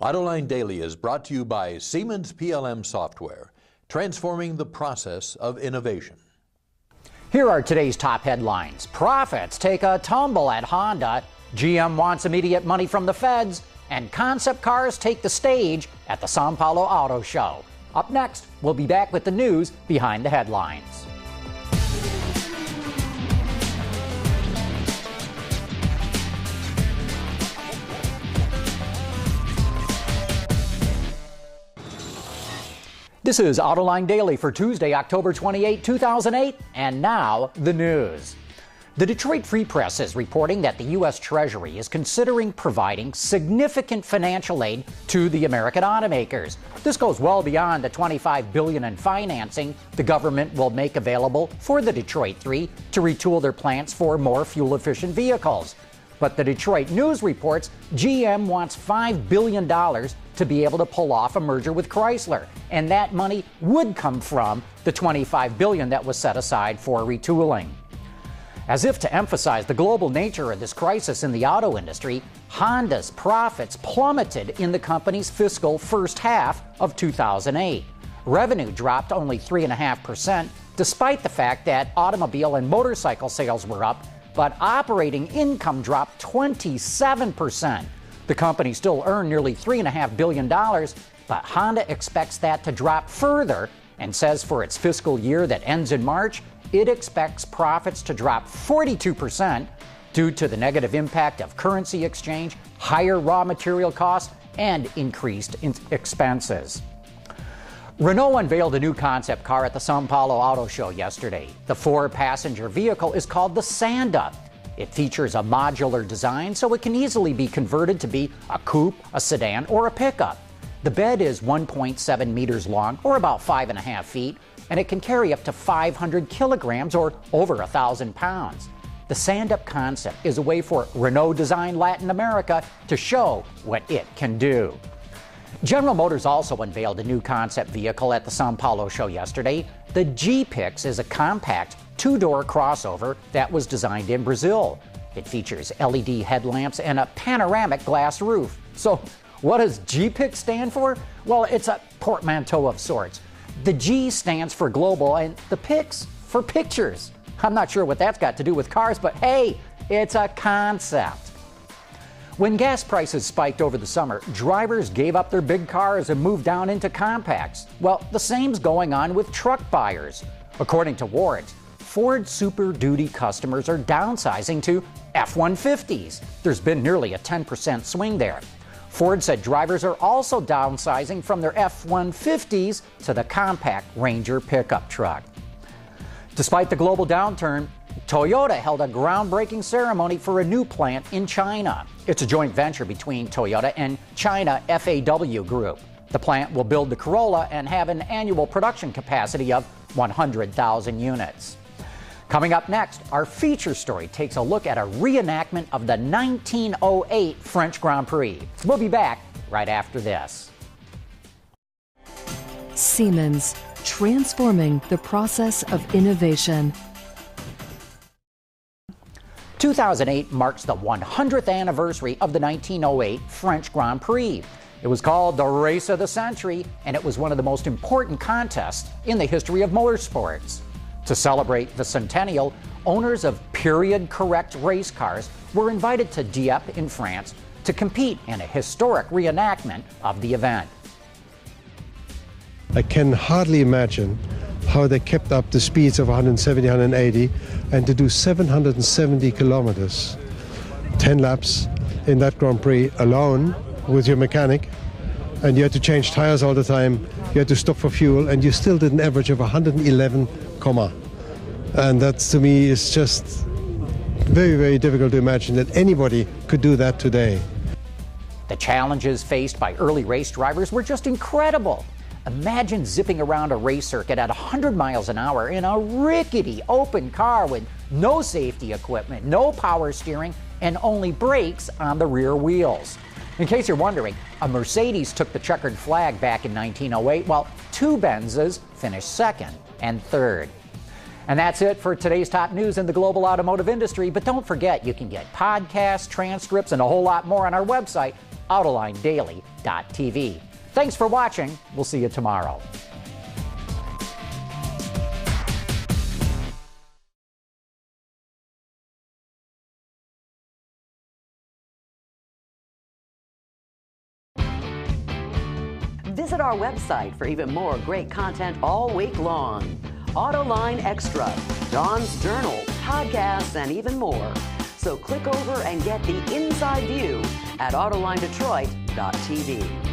Autoline Daily is brought to you by Siemens PLM Software, transforming the process of innovation. Here are today's top headlines. Profits take a tumble at Honda, GM wants immediate money from the feds, and concept cars take the stage at the Sao Paulo Auto Show. Up next, we'll be back with the news behind the headlines. This is Autoline Daily for Tuesday, October 28, 2008, and now the news. The Detroit Free Press is reporting that the U.S. Treasury is considering providing significant financial aid to the American automakers. This goes well beyond the $25 billion in financing the government will make available for the Detroit Three to retool their plants for more fuel-efficient vehicles. But the Detroit News reports GM wants $5 billion to be able to pull off a merger with Chrysler, and that money would come from the $25 billion that was set aside for retooling. As if to emphasize the global nature of this crisis in the auto industry, Honda's profits plummeted in the company's fiscal first half of 2008. Revenue dropped only 3.5%, despite the fact that automobile and motorcycle sales were up, but operating income dropped 27%. The company still earned nearly $3.5 billion, but Honda expects that to drop further and says for its fiscal year that ends in March, it expects profits to drop 42% due to the negative impact of currency exchange, higher raw material costs, and increased expenses. Renault unveiled a new concept car at the Sao Paulo Auto Show yesterday. The four-passenger vehicle is called the Sanda. It features a modular design so it can easily be converted to be a coupe, a sedan, or a pickup. The bed is 1.7 meters long, or about 5.5 feet, and it can carry up to 500 kilograms, or over 1,000 pounds. The stand-up concept is a way for Renault Design Latin America to show what it can do. General Motors also unveiled a new concept vehicle at the Sao Paulo show yesterday. The GPIX is a compact two-door crossover that was designed in Brazil. It features LED headlamps and a panoramic glass roof. So what does GPIX stand for? Well, it's a portmanteau of sorts. The G stands for global and the PIX for pictures. I'm not sure what that's got to do with cars, but hey, it's a concept. When gas prices spiked over the summer, drivers gave up their big cars and moved down into compacts. Well, the same's going on with truck buyers. According to Wards, Ford Super Duty customers are downsizing to F-150s. There's been nearly a 10% swing there. Ford said drivers are also downsizing from their F-150s to the compact Ranger pickup truck. Despite the global downturn, Toyota held a groundbreaking ceremony for a new plant in China. It's a joint venture between Toyota and China FAW Group. The plant will build the Corolla and have an annual production capacity of 100,000 units. Coming up next, our feature story takes a look at a reenactment of the 1908 French Grand Prix. We'll be back right after this. Siemens, transforming the process of innovation. 2008 marks the 100th anniversary of the 1908 French Grand Prix. It was called the Race of the Century, and it was one of the most important contests in the history of motorsports. To celebrate the centennial, owners of period-correct race cars were invited to Dieppe in France to compete in a historic reenactment of the event. I can hardly imagine how they kept up the speeds of 170, 180, and to do 770 kilometers, 10 laps in that Grand Prix alone with your mechanic, and you had to change tires all the time, you had to stop for fuel, and you still did an average of 111, and that to me is just very, very difficult to imagine that anybody could do that today. The challenges faced by early race drivers were just incredible. Imagine zipping around a race circuit at 100 miles an hour in a rickety open car with no safety equipment, no power steering, and only brakes on the rear wheels. In case you're wondering, a Mercedes took the checkered flag back in 1908, while two Benzes finished second and third. And that's it for today's top news in the global automotive industry. But don't forget, you can get podcasts, transcripts, and a whole lot more on our website, AutolineDaily.tv. Thanks for watching. We'll see you tomorrow. Visit our website for even more great content all week long. Autoline Extra, Dawn's Journal, podcasts, and even more. So click over and get the inside view at AutolineDetroit.tv.